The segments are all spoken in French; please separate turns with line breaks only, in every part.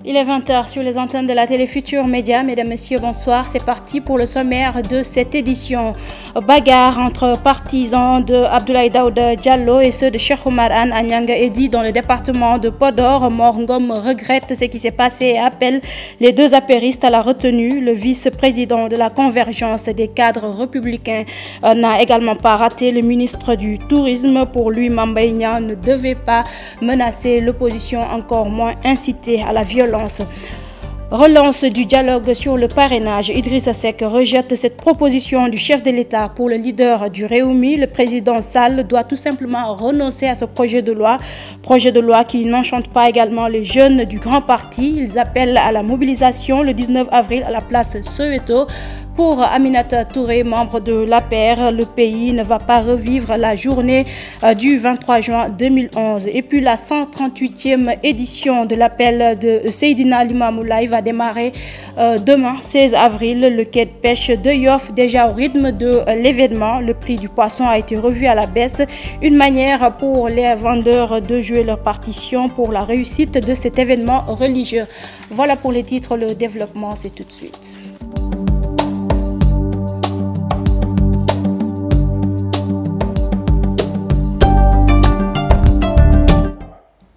Il est 20h sur les antennes de la télé Futur Média. Mesdames, Messieurs, bonsoir. C'est parti pour le sommaire de cette édition. Bagarre entre partisans de Abdoulaye Daouda Diallo et ceux de Cheikh Oumar Anne à Nianga Edy dans le département de Podor. Mor Ngom regrette ce qui s'est passé et appelle les deux apéristes à la retenue. Le vice-président de la convergence des cadres républicains n'a également pas raté. Le ministre du Tourisme, pour lui, Mame Mbaye Niang ne devait pas menacer l'opposition, encore moins inciter à la violence. Relance du dialogue sur le parrainage. Idrissa Seck rejette cette proposition du chef de l'État pour le leader du Rewmi. Le président Sall doit tout simplement renoncer à ce projet de loi qui n'enchante pas également les jeunes du grand parti. Ils appellent à la mobilisation le 19 avril à la place Soweto. Pour Aminata Touré, membre de l'APR, le pays ne va pas revivre la journée du 23 juin 2011. Et puis la 138e édition de l'appel de Seydina Limamou Laye va démarrer demain, 16 avril. Le quai de pêche de Yoff, déjà au rythme de l'événement. Le prix du poisson a été revu à la baisse. Une manière pour les vendeurs de jouer leur partition pour la réussite de cet événement religieux. Voilà pour les titres. Le développement, c'est tout de suite.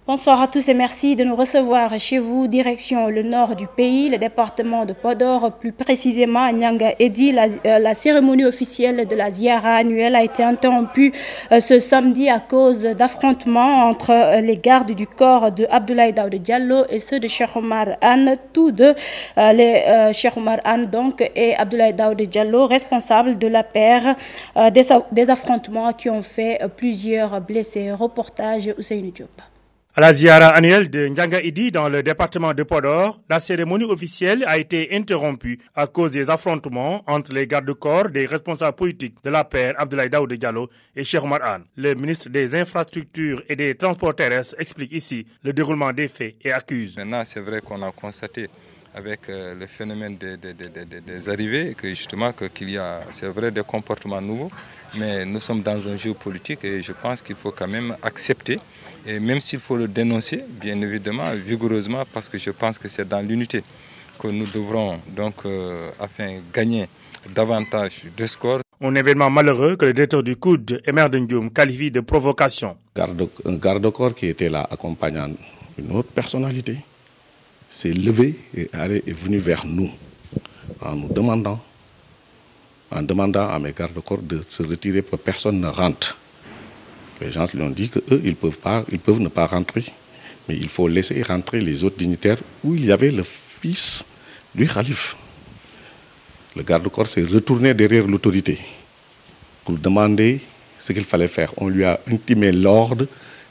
Bonsoir à tous et merci de nous recevoir chez vous. Direction le nord du pays, le département de Podor, plus précisément à Nianga Edy. La cérémonie officielle de la Ziara annuelle a été interrompue ce samedi à cause d'affrontements entre les gardes du corps de Abdoulaye Daouda Diallo et ceux de Cheikh Oumar Anne. Tous deux, Cheikh Oumar Anne donc et Abdoulaye Daouda Diallo, responsables de la paire des affrontements qui ont fait plusieurs blessés. Reportage Ousseynou Diop.
À la Ziara annuelle de Nianga Edy dans le département de Podor, la cérémonie officielle a été interrompue à cause des affrontements entre les gardes-corps des responsables politiques de la paire Abdoulaye Daouda Diallo et Cheikh Oumar Anne. Le ministre des Infrastructures et des Transports terrestres explique ici le déroulement des faits et accuse.
Maintenant, c'est vrai qu'on a constaté avec le phénomène des arrivées que justement qu'il y a, c'est vrai, des comportements nouveaux, mais nous sommes dans un jeu politique et je pense qu'il faut quand même accepter. Et même s'il faut le dénoncer, bien évidemment, vigoureusement, parce que je pense que c'est dans l'unité que nous devrons donc afin gagner davantage de scores.
Un événement malheureux que le directeur du COUD, Emer Ndioum, qualifie de provocation.
Un garde-corps qui était là accompagnant une autre personnalité s'est levé et est venu vers nous en nous demandant, à mes gardes-corps de se retirer pour que personne ne rentre. Les gens lui ont dit qu'eux, ils peuvent ne pas rentrer, mais il faut laisser rentrer les autres dignitaires où il y avait le fils du calife. Le garde-corps s'est retourné derrière l'autorité pour demander ce qu'il fallait faire. On lui a intimé l'ordre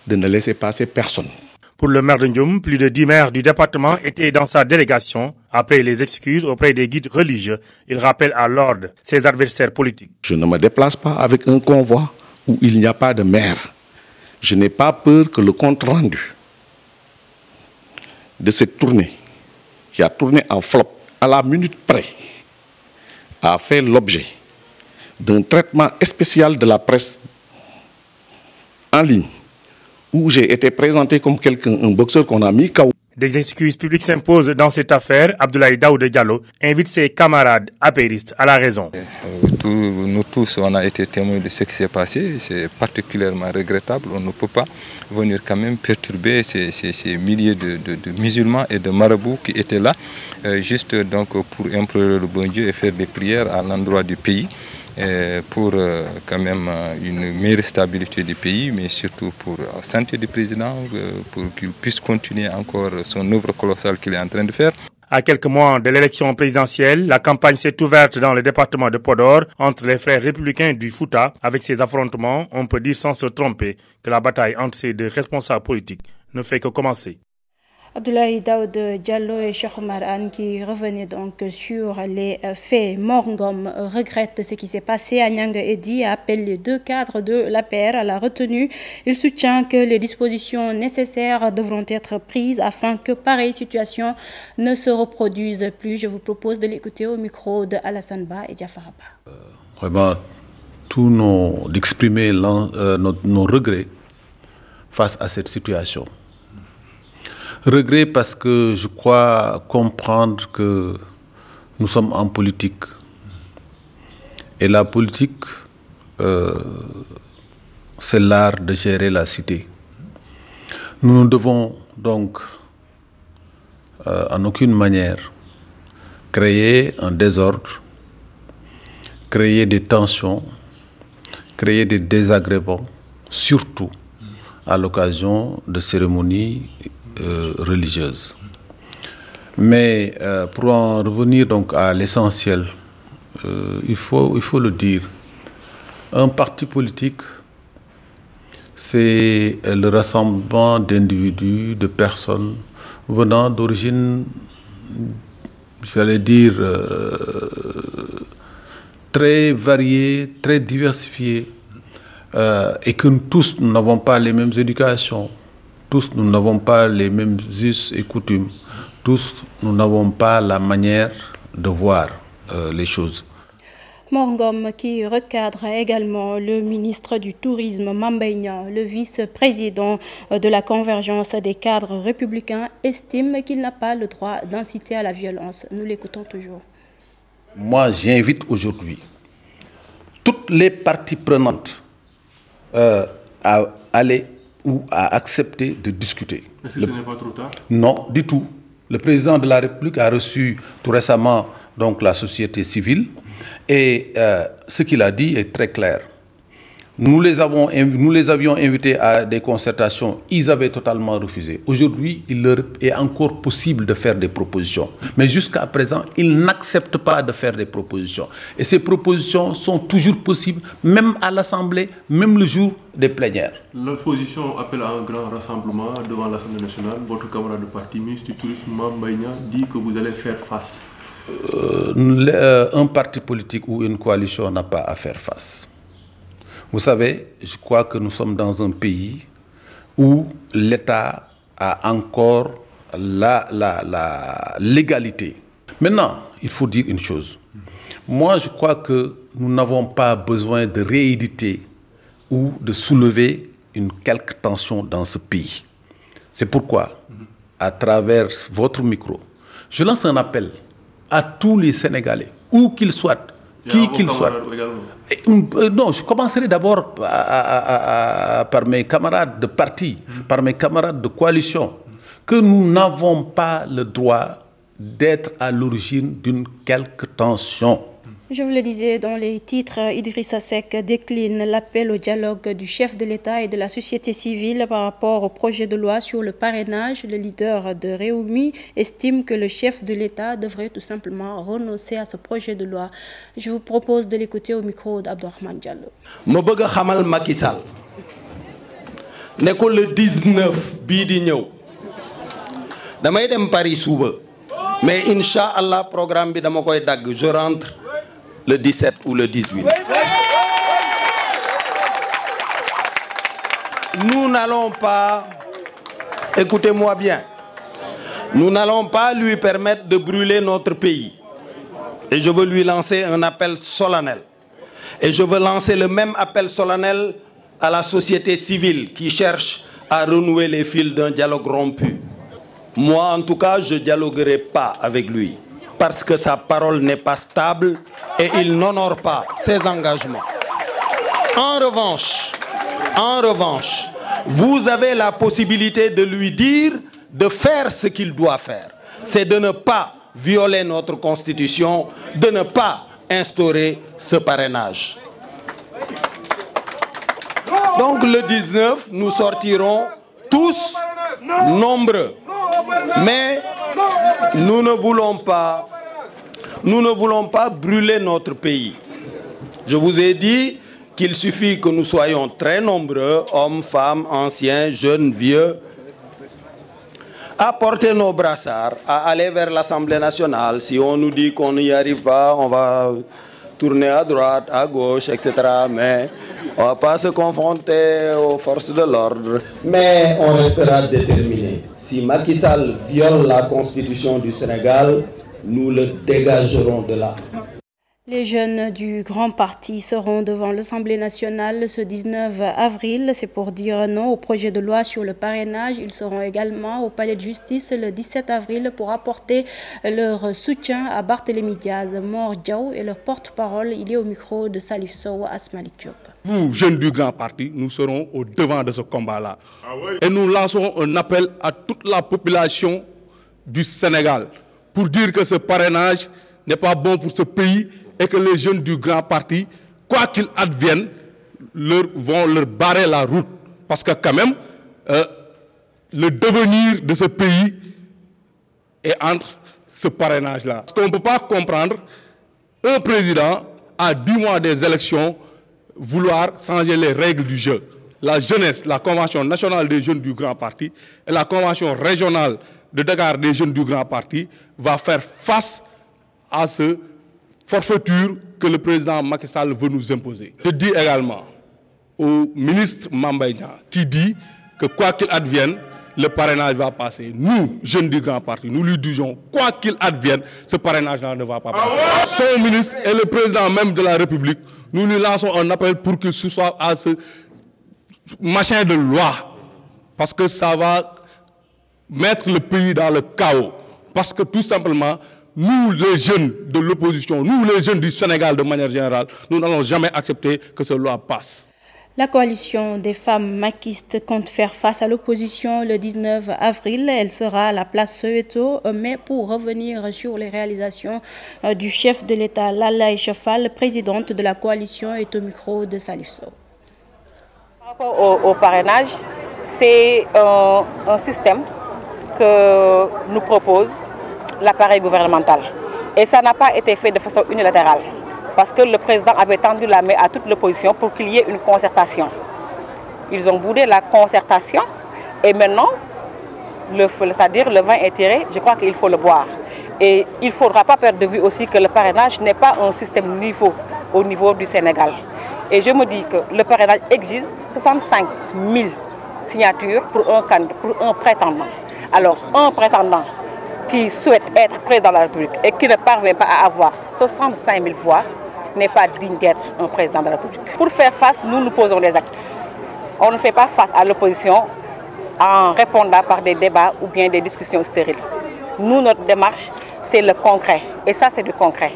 de ne laisser passer personne.
Pour le maire de Ndioum, plus de 10 maires du département étaient dans sa délégation. Après les excuses auprès des guides religieux, il rappelle à l'ordre ses adversaires politiques.
Je ne me déplace pas avec un convoi où il n'y a pas de maire. Je n'ai pas peur que le compte-rendu de cette tournée, qui a tourné en flop à la minute près, a fait l'objet d'un traitement spécial de la presse en ligne, où j'ai été présenté comme un boxeur qu'on a mis KO.
Des excuses publiques s'imposent dans cette affaire. Abdoulaye Daouda Diallo invite ses camarades apéristes à la raison.
Nous tous, on a été témoins de ce qui s'est passé. C'est particulièrement regrettable. On ne peut pas venir quand même perturber ces milliers de musulmans et de marabouts qui étaient là, juste donc pour implorer le bon Dieu et faire des prières à l'endroit du pays. Pour quand même une meilleure stabilité du pays, mais surtout pour la santé du président, pour qu'il puisse continuer encore son œuvre colossale qu'il est en train de faire.
À quelques mois de l'élection présidentielle, la campagne s'est ouverte dans le département de Podor entre les frères républicains du Fouta. Avec ces affrontements, on peut dire sans se tromper que la bataille entre ces deux responsables politiques ne fait que commencer.
Abdoulaye Daouda Diallo et Cheikh Oumar Anne qui revenaient donc sur les faits. Mor Ngom regrette ce qui s'est passé à Nianga Edy et appelle les deux cadres de l'APR à la retenue. Il soutient que les dispositions nécessaires devront être prises afin que pareille situation ne se reproduise plus. Je vous propose de l'écouter au micro de Alassane Ba et Diafara Ba.
Vraiment, d'exprimer nos regrets face à cette situation. Regret parce que je crois comprendre que nous sommes en politique. Et la politique, c'est l'art de gérer la cité. Nous ne devons donc en aucune manière créer un désordre, créer des tensions, créer des désagréments, surtout à l'occasion de cérémonies religieuses. Mais pour en revenir donc à l'essentiel, il faut le dire, un parti politique, c'est le rassemblement d'individus, de personnes venant d'origines, j'allais dire, très variées, très diversifiées, et que tous, nous n'avons pas les mêmes éducations, tous, nous n'avons pas les mêmes us et coutumes, tous, nous n'avons pas la manière de voir les choses.
Mor Ngom qui recadre également le ministre du Tourisme Mame Mbaye Niang, le vice-président de la convergence des cadres républicains, estime qu'il n'a pas le droit d'inciter à la violence. Nous l'écoutons toujours.
Moi, j'invite aujourd'hui toutes les parties prenantes à aller ou à accepter de discuter.
Est-ce que ce n'est pas trop tard?
Non, du tout. Le président de la République a reçu tout récemment donc, la société civile. Et ce qu'il a dit est très clair. Nous les avions invités à des concertations, ils avaient totalement refusé. Aujourd'hui, il leur est encore possible de faire des propositions. Mais jusqu'à présent, ils n'acceptent pas de faire des propositions. Et ces propositions sont toujours possibles, même à l'Assemblée, même le jour des plénières.
L'opposition appelle à un grand rassemblement devant l'Assemblée nationale. Votre camarade de parti, ministre du Tourisme, Mame Mbaye Niang, dit que vous allez faire face.
Un parti politique ou une coalition n'a pas à faire face. Vous savez, je crois que nous sommes dans un pays où l'État a encore la légalité. Maintenant, il faut dire une chose. Moi, je crois que nous n'avons pas besoin de rééditer ou de soulever une quelque tension dans ce pays. C'est pourquoi, à travers votre micro, je lance un appel à tous les Sénégalais, où qu'ils soient, qui qu'ils soient. Non, je commencerai d'abord par mes camarades de parti, par mes camarades de coalition, que nous n'avons pas le droit d'être à l'origine d'une quelque tension.
Je vous le disais dans les titres, Idrissa Seck décline l'appel au dialogue du chef de l'État et de la société civile par rapport au projet de loi sur le parrainage. Le leader de Rewmi estime que le chef de l'État devrait tout simplement renoncer à ce projet de loi. Je vous propose de l'écouter au micro d'Abdourahmane Diallo.
Je veux xamal Macky Sall ne ko le 19 bii di ñëw damay dem Paris suba mais Inch'Allah programme bi dama koy dagg, je rentre le 17 ou le 18. Nous n'allons pas, écoutez-moi bien, nous n'allons pas lui permettre de brûler notre pays. Et je veux lui lancer un appel solennel. Et je veux lancer le même appel solennel à la société civile qui cherche à renouer les fils d'un dialogue rompu. Moi, en tout cas, je ne dialoguerai pas avec lui. Parce que sa parole n'est pas stable et il n'honore pas ses engagements. En revanche, vous avez la possibilité de lui dire de faire ce qu'il doit faire. C'est de ne pas violer notre constitution, de ne pas instaurer ce parrainage. Donc le 19, nous sortirons tous nombreux. Mais nous ne voulons pas brûler notre pays. Je vous ai dit qu'il suffit que nous soyons très nombreux, hommes, femmes, anciens, jeunes, vieux, à porter nos brassards, à aller vers l'Assemblée nationale. Si on nous dit qu'on n'y arrive pas, on va tourner à droite, à gauche, etc. Mais on ne va pas se confronter aux forces de l'ordre. Mais on restera déterminés. Si Macky Sall viole la constitution du Sénégal, nous le dégagerons de là.
Les jeunes du Grand Parti seront devant l'Assemblée nationale ce 19 avril. C'est pour dire non au projet de loi sur le parrainage. Ils seront également au Palais de Justice le 17 avril pour apporter leur soutien à Barthélémy Diaz. Mor Diaw est leur porte-parole. Il est au micro de Salif Sow Asmalik Diop.
Nous, jeunes du Grand Parti, nous serons au devant de ce combat-là. Et nous lancerons un appel à toute la population du Sénégal pour dire que ce parrainage n'est pas bon pour ce pays et que les jeunes du Grand Parti, quoi qu'il advienne, vont leur barrer la route. Parce que quand même, le devenir de ce pays est entre ce parrainage-là. Parce qu'on ne peut pas comprendre un président à 10 mois des élections vouloir changer les règles du jeu. La jeunesse, la Convention nationale des jeunes du Grand Parti et la Convention régionale de Dakar des jeunes du Grand Parti va faire face à ce forfaiture que le président Macky Sall veut nous imposer. Je dis également au ministre Mame Mbaye Niang qui dit que quoi qu'il advienne, le parrainage va passer. Nous, jeunes du Grand Parti, nous lui disons, quoi qu'il advienne, ce parrainage-là ne va pas passer. Son ministre et le président même de la République, nous lui lançons un appel pour qu'il se soit à ce machin de loi. Parce que ça va mettre le pays dans le chaos. Parce que tout simplement, nous les jeunes de l'opposition, nous les jeunes du Sénégal de manière générale, nous n'allons jamais accepter que cette loi passe.
La coalition des femmes maquistes compte faire face à l'opposition le 19 avril. Elle sera à la place Soweto. Mais pour revenir sur les réalisations du chef de l'État, Lalla Aïcha Fall, présidente de la coalition, est au micro de Salif Sow.
Par rapport au parrainage, c'est un système que nous propose l'appareil gouvernemental. Et ça n'a pas été fait de façon unilatérale. Parce que le président avait tendu la main à toute l'opposition pour qu'il y ait une concertation. Ils ont boudé la concertation et maintenant, c'est-à-dire le vin est tiré, je crois qu'il faut le boire. Et il ne faudra pas perdre de vue aussi que le parrainage n'est pas un système au niveau du Sénégal. Et je me dis que le parrainage exige 65 000 signatures pour un prétendant. Alors, un prétendant qui souhaite être président de la République et qui ne parvient pas à avoir 65 000 voix n'est pas digne d'être un président de la République. Pour faire face, nous posons des actes. On ne fait pas face à l'opposition en répondant par des débats ou bien des discussions stériles. Nous, notre démarche, c'est le concret. Et ça, c'est du concret.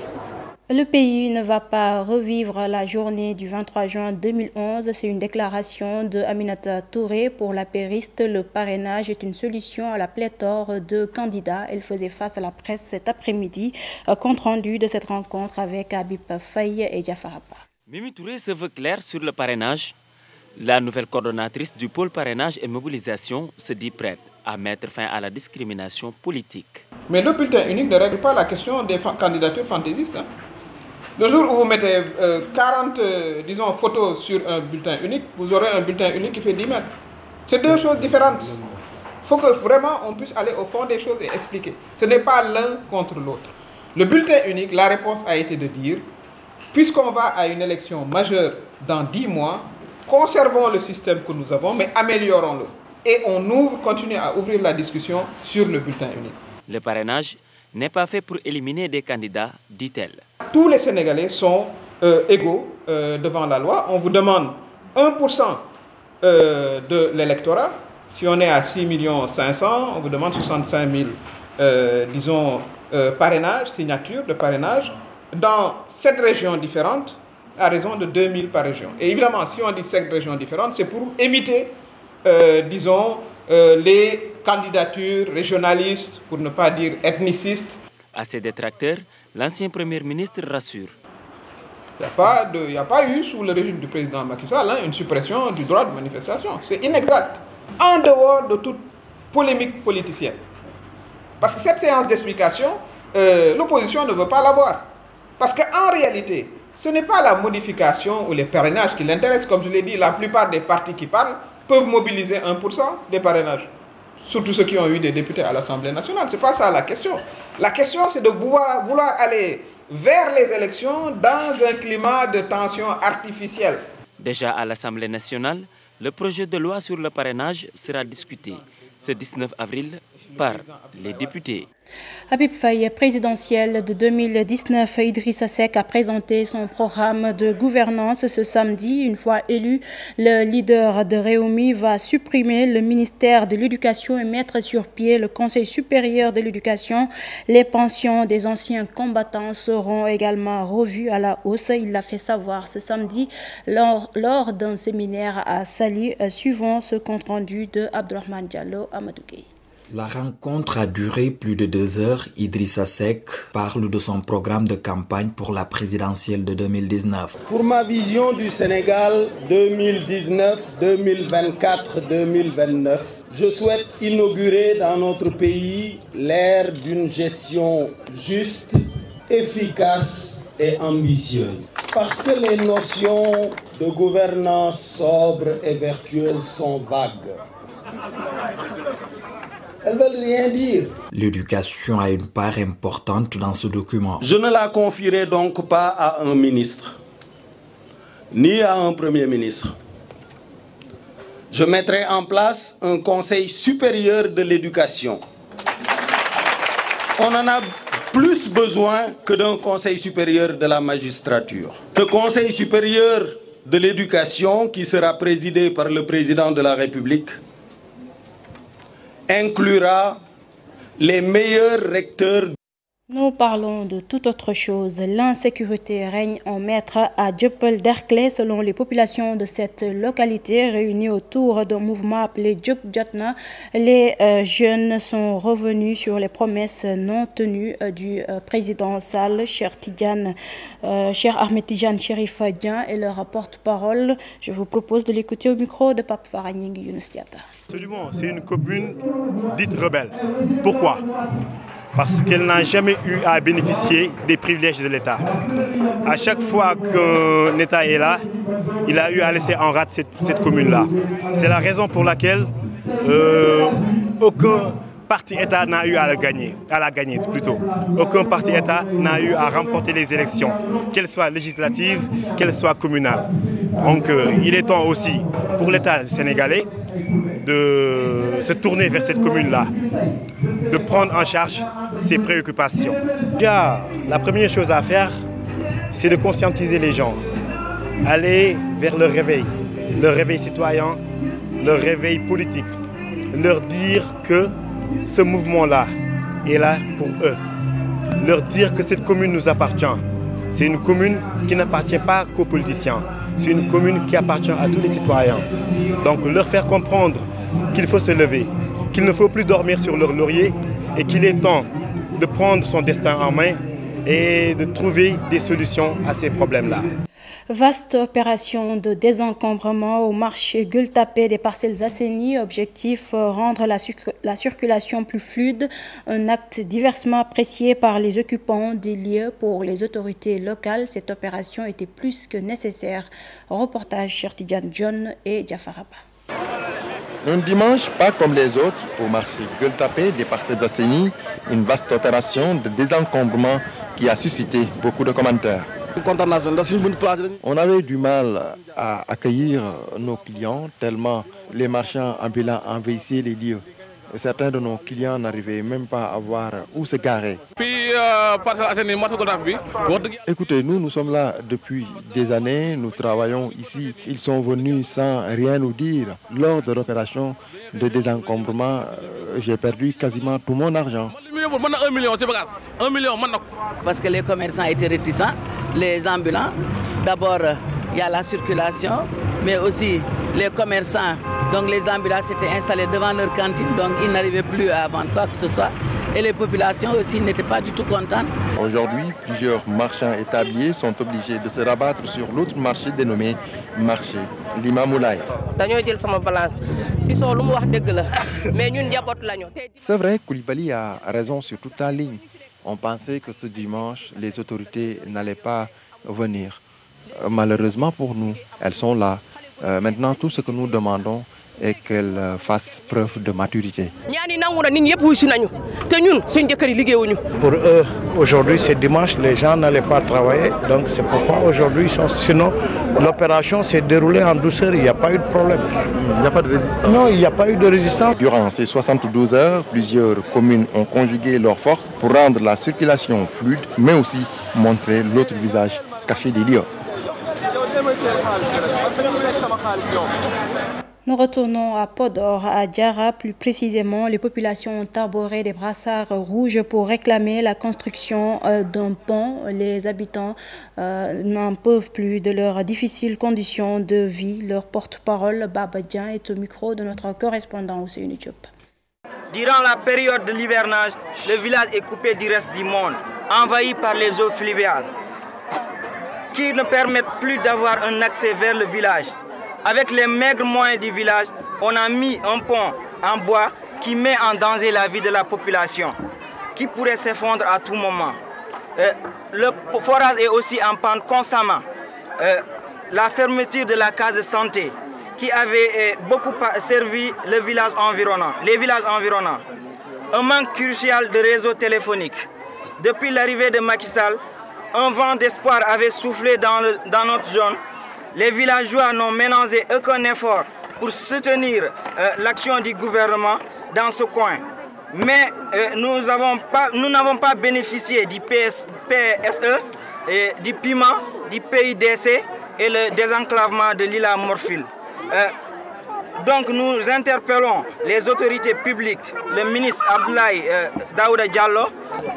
Le pays ne va pas revivre la journée du 23 juin 2011. C'est une déclaration de Aminata Touré pour la périste. Le parrainage est une solution à la pléthore de candidats. Elle faisait face à la presse cet après-midi. Compte rendu de cette rencontre avec Habib Faye et Diafarapa.
Mimi Touré se veut claire sur le parrainage. La nouvelle coordonnatrice du pôle parrainage et mobilisation se dit prête à mettre fin à la discrimination politique.
Mais le bulletin unique ne règle pas la question des candidatures fantaisistes. Le jour où vous mettez 40 disons, photos sur un bulletin unique, vous aurez un bulletin unique qui fait 10 mètres. C'est deux choses différentes. Il faut que vraiment on puisse aller au fond des choses et expliquer. Ce n'est pas l'un contre l'autre. Le bulletin unique, la réponse a été de dire, puisqu'on va à une élection majeure dans 10 mois, conservons le système que nous avons, mais améliorons-le. Et on continue à ouvrir la discussion sur le bulletin unique.
Le parrainage n'est pas fait pour éliminer des candidats, dit-elle.
Tous les Sénégalais sont égaux devant la loi. On vous demande 1% de l'électorat. Si on est à 6 500 000, on vous demande 65 000, disons, parrainages, signatures de parrainage, dans 7 régions différentes, à raison de 2 000 par région. Et évidemment, si on dit 7 régions différentes, c'est pour éviter, disons, les candidatures régionalistes, pour ne pas dire ethnicistes.
À ses détracteurs, l'ancien Premier ministre rassure.
Il n'y a pas eu, sous le régime du président Macky Sall, une suppression du droit de manifestation. C'est inexact. En dehors de toute polémique politicienne. Parce que cette séance d'explication, l'opposition ne veut pas l'avoir. Parce qu'en réalité, ce n'est pas la modification ou les parrainages qui l'intéressent. Comme je l'ai dit, la plupart des partis qui parlent peuvent mobiliser 1% des parrainages. Surtout ceux qui ont eu des députés à l'Assemblée nationale. Ce n'est pas ça la question. La question, c'est de vouloir aller vers les élections dans un climat de tension artificielle.
Déjà à l'Assemblée nationale, le projet de loi sur le parrainage sera discuté ce 19 avril par les députés.
Habib Faye, présidentielle de 2019, Idrissa Seck a présenté son programme de gouvernance ce samedi. Une fois élu, le leader de Rewmi va supprimer le ministère de l'Éducation et mettre sur pied le Conseil supérieur de l'éducation. Les pensions des anciens combattants seront également revues à la hausse. Il l'a fait savoir ce samedi lors d'un séminaire à Saly, suivant ce compte-rendu de Abdourahmane Diallo Amadou Gueye.
La rencontre a duré plus de 2 heures. Idrissa Seck parle de son programme de campagne pour la présidentielle de 2019.
Pour ma vision du Sénégal 2019, 2024, 2029, je souhaite inaugurer dans notre pays l'ère d'une gestion juste, efficace et ambitieuse. Parce que les notions de gouvernance sobre et vertueuse sont vagues. Elles veulent rien dire.
L'éducation a une part importante dans ce document.
Je ne la confierai donc pas à un ministre, ni à un premier ministre. Je mettrai en place un conseil supérieur de l'éducation. On en a plus besoin que d'un conseil supérieur de la magistrature. Ce conseil supérieur de l'éducation, qui sera présidé par le président de la République, inclura les meilleurs recteurs.
Nous parlons de toute autre chose. L'insécurité règne en maître à Dieuppeul-Derklé. Selon les populations de cette localité réunies autour d'un mouvement appelé Djuk Jotna, les jeunes sont revenus sur les promesses non tenues du président Sall. Cher Ahmed Tidiane Chérif Dian et leur porte-parole. Je vous propose de l'écouter au micro de Pape Faragning Younous Diatta.
Absolument, c'est une commune dite rebelle. Pourquoi ? Parce qu'elle n'a jamais eu à bénéficier des privilèges de l'État. À chaque fois qu'un État est là, il a eu à laisser en rade cette commune-là. C'est la raison pour laquelle aucun parti État n'a eu à la gagner plutôt. Aucun parti État n'a eu à remporter les élections, qu'elles soient législatives, qu'elles soient communales. Donc il est temps aussi pour l'État sénégalais de se tourner vers cette commune-là, de prendre en charge ses préoccupations. Déjà, la première chose à faire, c'est de conscientiser les gens, aller vers le réveil citoyen, le réveil politique, leur dire que ce mouvement-là est là pour eux, leur dire que cette commune nous appartient. C'est une commune qui n'appartient pas qu'aux politiciens, c'est une commune qui appartient à tous les citoyens. Donc leur faire comprendre qu'il faut se lever, qu'il ne faut plus dormir sur leur laurier et qu'il est temps de prendre son destin en main et de trouver des solutions à ces problèmes-là.
Vaste opération de désencombrement au marché Gueule-Tapée des Parcelles Assainies. Objectif, rendre la circulation plus fluide. Un acte diversement apprécié par les occupants des lieux. Pour les autorités locales, cette opération était plus que nécessaire. Reportage Cheikh Tidiane John et Diafaraba.
Un dimanche, pas comme les autres, au marché Gueule-Tapée des Parcelles Assainies, une vaste opération de désencombrement qui a suscité beaucoup de commentaires. On avait du mal à accueillir nos clients tellement les marchands ambulants envahissaient les lieux. Certains de nos clients n'arrivaient même pas à voir où se garer. Écoutez, nous sommes là depuis des années, nous travaillons ici. Ils sont venus sans rien nous dire. Lors de l'opération de désencombrement, j'ai perdu quasiment tout mon argent.
1 million. Parce que les commerçants étaient réticents, les ambulants. D'abord, il y a la circulation, mais aussi les commerçants. Donc les ambulants s'étaient installés devant leur cantine, donc ils n'arrivaient plus à vendre quoi que ce soit. Et les populations aussi n'étaient pas du tout contentes.
Aujourd'hui, plusieurs marchands établis sont obligés de se rabattre sur l'autre marché dénommé marché Limamoulaye. C'est vrai, Koulibaly a raison sur toute la ligne. On pensait que ce dimanche, les autorités n'allaient pas venir. Malheureusement pour nous, elles sont là. Maintenant, tout ce que nous demandons est qu'elles fassent preuve de maturité.
Pour eux, aujourd'hui c'est dimanche, les gens n'allaient pas travailler, donc c'est pourquoi aujourd'hui ils sont... Sinon, l'opération s'est déroulée en douceur, il n'y a pas eu de problème.
Il n'y a pas de résistance?
Non, il n'y a pas eu de résistance.
Durant ces 72 heures, plusieurs communes ont conjugué leurs forces pour rendre la circulation fluide, mais aussi montrer l'autre visage caché des lieux.
Nous retournons à Podor, à Diara plus précisément. Les populations ont arboré des brassards rouges pour réclamer la construction d'un pont. Les habitants n'en peuvent plus de leurs difficiles conditions de vie. Leur porte-parole, Baba Dian, est au micro de notre correspondant Ousseynou Diop.
Durant la période de l'hivernage, le village est coupé du reste du monde, envahi par les eaux fluviales, qui ne permettent plus d'avoir un accès vers le village. Avec les maigres moyens du village, on a mis un pont en bois qui met en danger la vie de la population, qui pourrait s'effondrer à tout moment. Le forage est aussi en panne constamment. La fermeture de la case de santé, qui avait beaucoup servi les villages environnants. Un manque crucial de réseau téléphonique. Depuis l'arrivée de Macky Sall, un vent d'espoir avait soufflé dans notre zone. Les villageois n'ont ménagé aucun effort pour soutenir l'action du gouvernement dans ce coin. Mais nous n'avons pas bénéficié du PSE, et du PIMA, du PIDC et le désenclavement de l'île à Morphil. Donc nous interpellons les autorités publiques, le ministre Abdoulaye Daouda Diallo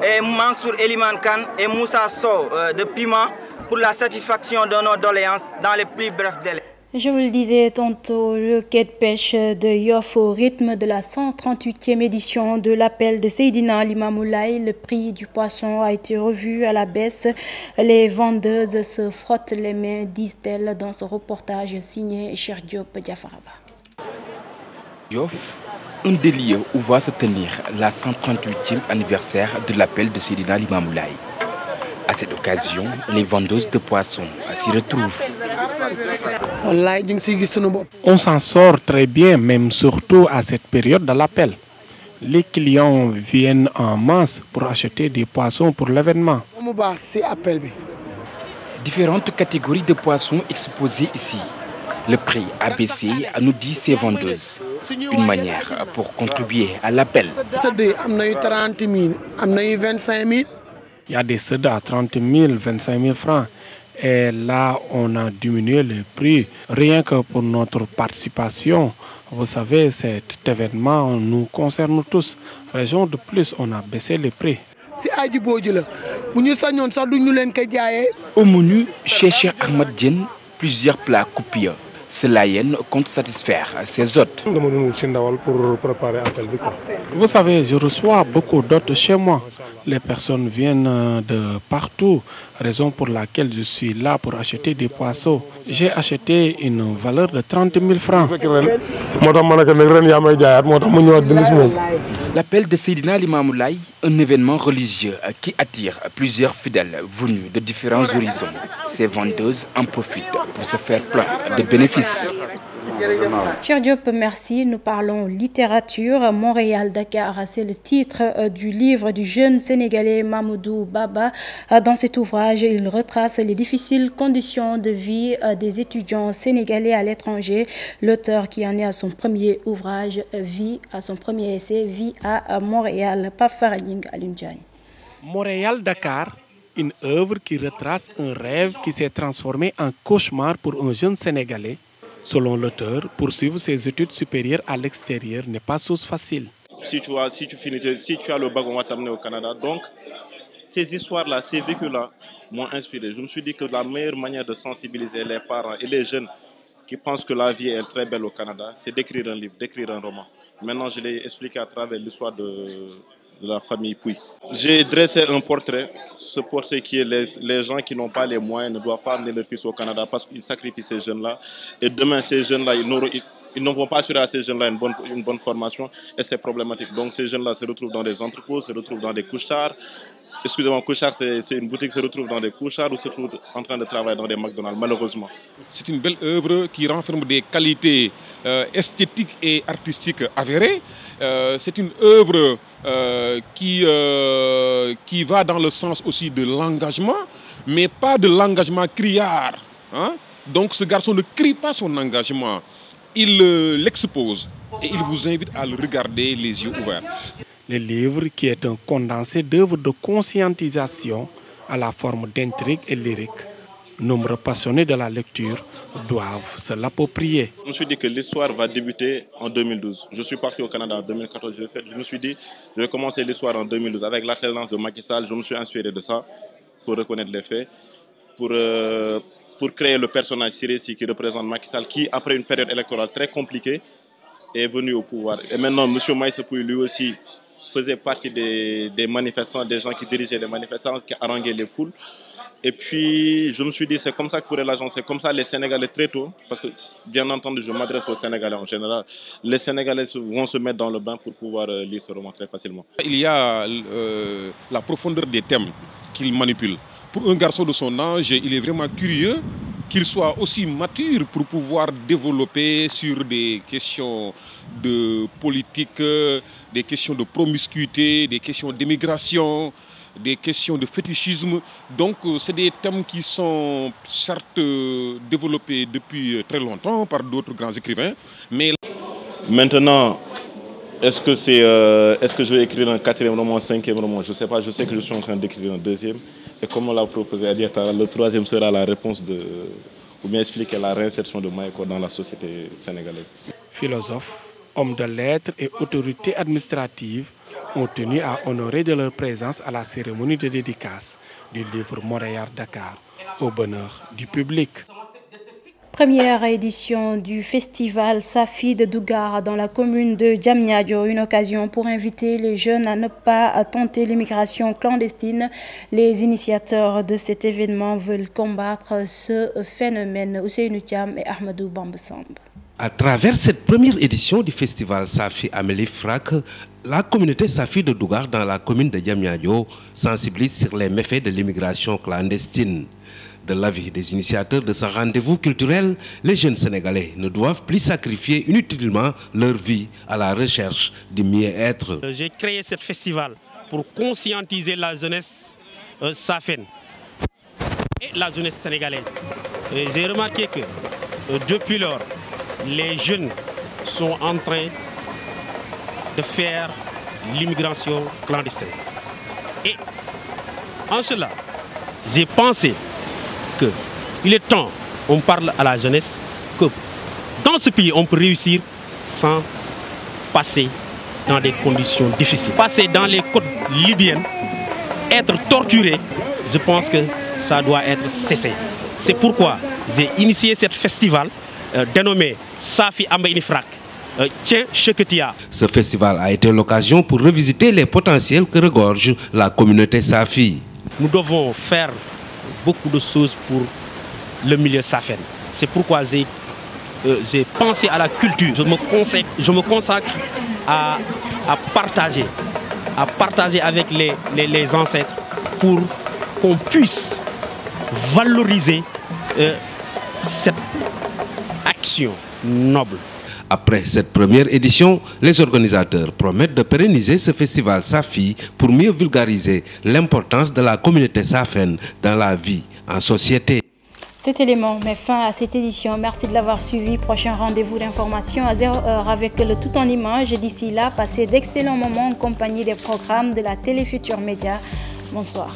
et Mansour Eliman Khan et Moussa Sow de PIMA pour la satisfaction de nos doléances dans les plus brefs délais.
Je vous le disais tantôt, le quai de pêche de Yoff au rythme de la 138e édition de l'appel de Seydina Limamoulaye. Le prix du poisson a été revu à la baisse. Les vendeuses se frottent les mains, disent-elles dans ce reportage signé Cheikh Diop Diafaraba.
Yoff, un des lieux où va se tenir la 138e anniversaire de l'appel de Seydina Limamoulaye. À cette occasion, les vendeuses de poissons s'y retrouvent.
On s'en sort très bien, même surtout à cette période de l'appel. Les clients viennent en masse pour acheter des poissons pour l'événement.
Différentes catégories de poissons exposées ici. Le prix a baissé, nous dit ces vendeuses. Une manière pour contribuer à l'appel.
Il y a des cédés à 30 000, 25 000 francs. Et là, on a diminué le prix. Rien que pour notre participation, vous savez, cet événement nous concerne tous. Raison de plus, on a baissé les prix.
Au menu, chez Cheikh Ahmad Diène, plusieurs plats coupés. Cela compte satisfaire ses hôtes.
Vous savez, je reçois beaucoup d'hôtes chez moi. Les personnes viennent de partout, raison pour laquelle je suis là pour acheter des poissons. J'ai acheté une valeur de 30 000 francs.
L'appel de Seydina Limamoulaye, un événement religieux qui attire plusieurs fidèles venus de différents horizons. Ces vendeuses en profitent pour se faire plein de bénéfices.
Cheikh Diop, merci. Nous parlons littérature. Montréal-Dakar, c'est le titre du livre du jeune Sénégalais Mamadou Baba. Dans cet ouvrage, il retrace les difficiles conditions de vie des étudiants sénégalais à l'étranger. L'auteur qui en est à son premier ouvrage, à son premier essai, vit à Montréal. Pafaraning Alundjani.
Montréal-Dakar, une œuvre qui retrace un rêve qui s'est transformé en cauchemar pour un jeune Sénégalais. Selon l'auteur, poursuivre ses études supérieures à l'extérieur n'est pas chose facile.
Si tu as le bac, on va t'amener au Canada. Donc, ces histoires-là, ces vécus-là m'ont inspiré. Je me suis dit que la meilleure manière de sensibiliser les parents et les jeunes qui pensent que la vie est très belle au Canada, c'est d'écrire un livre, d'écrire un roman. Maintenant, je l'ai expliqué à travers l'histoire de la famille Pouy. J'ai dressé un portrait, ce portrait qui est les gens qui n'ont pas les moyens ne doivent pas amener leur fils au Canada parce qu'ils sacrifient ces jeunes-là. Et demain, ces jeunes-là, ils ne vont pas assurer à ces jeunes-là une bonne formation et c'est problématique. Donc ces jeunes-là se retrouvent dans des entrepôts, se retrouvent dans des couche-tard excusez-moi, Couchard, c'est une boutique qui se retrouve dans des Couchards ou se trouve en train de travailler dans des McDonald's, malheureusement.
C'est une belle œuvre qui renferme des qualités esthétiques et artistiques avérées. C'est une œuvre qui va dans le sens aussi de l'engagement, mais pas de l'engagement criard. Hein? Donc ce garçon ne crie pas son engagement, il l'expose et il vous invite à le regarder les yeux ouverts.
Le livre, qui est un condensé d'œuvres de conscientisation à la forme d'intrigue et lyrique, nombreux passionnés de la lecture doivent se l'approprier.
Je me suis dit que l'histoire va débuter en 2012. Je suis parti au Canada en 2014. Je me suis dit, je vais commencer l'histoire en 2012 avec l'alternance de Macky Sall. Je me suis inspiré de ça, il faut reconnaître les faits, pour créer le personnage Sirési qui représente Macky Sall, qui, après une période électorale très compliquée, est venu au pouvoir. Et maintenant, M. Maïssa Pouye, lui aussi, faisait partie des manifestants, des gens qui dirigeaient les manifestants, qui haranguaient les foules. Et puis, je me suis dit, c'est comme ça que pourrait l'agence, c'est comme ça les Sénégalais très tôt, parce que, bien entendu, je m'adresse aux Sénégalais en général, les Sénégalais vont se mettre dans le bain pour pouvoir lire ce roman très facilement.
Il y a la profondeur des thèmes qu'il manipule. Pour un garçon de son âge, il est vraiment curieux qu'il soit aussi mature pour pouvoir développer sur des questions de politique, des questions de promiscuité, des questions d'immigration, des questions de fétichisme. Donc c'est des thèmes qui sont certes développés depuis très longtemps par d'autres grands écrivains. Mais
maintenant, est-ce que je vais écrire un 4e roman, un 5e roman? Je ne sais pas, je sais que je suis en train d'écrire un 2e. Et comme on l'a proposé à Diata, le 3e sera la réponse ou bien expliquer la réinsertion de Maïko dans la société sénégalaise.
Philosophes, hommes de lettres et autorités administratives ont tenu à honorer de leur présence à la cérémonie de dédicace du livre Montréal-Dakar au bonheur du public.
Première édition du festival Safi de Dougar dans la commune de Diamniadio, une occasion pour inviter les jeunes à ne pas tenter l'immigration clandestine. Les initiateurs de cet événement veulent combattre ce phénomène. Ousseynou Thiam et Ahmadou Bambasamb.
À travers cette première édition du festival Safi Amélie Frac, la communauté Safi de Dougar dans la commune de Diamniadio sensibilise sur les méfaits de l'immigration clandestine. De l'avis des initiateurs de ce rendez-vous culturel, les jeunes Sénégalais ne doivent plus sacrifier inutilement leur vie à la recherche du mieux-être.
J'ai créé ce festival pour conscientiser la jeunesse safène et la jeunesse sénégalaise. J'ai remarqué que depuis lors, les jeunes sont en train de faire l'immigration clandestine. Et en cela, j'ai pensé qu'il est temps, on parle à la jeunesse, que dans ce pays, on peut réussir sans passer dans des conditions difficiles. Passer dans les côtes libyennes, être torturé, je pense que ça doit être cessé. C'est pourquoi j'ai initié ce festival dénommé Safi Amélie Frac.
Ce festival a été l'occasion pour revisiter les potentiels que regorge la communauté Safi.
Nous devons faire beaucoup de choses pour le milieu safène. C'est pourquoi j'ai pensé à la culture. Je me consacre à partager avec les ancêtres pour qu'on puisse valoriser cette action noble.
Après cette première édition, les organisateurs promettent de pérenniser ce festival Safi pour mieux vulgariser l'importance de la communauté safène dans la vie en société.
Cet élément met fin à cette édition. Merci de l'avoir suivi. Prochain rendez-vous d'information à 0h avec le tout en images. D'ici là, passez d'excellents moments en compagnie des programmes de la Télé Futurs Médias. Bonsoir.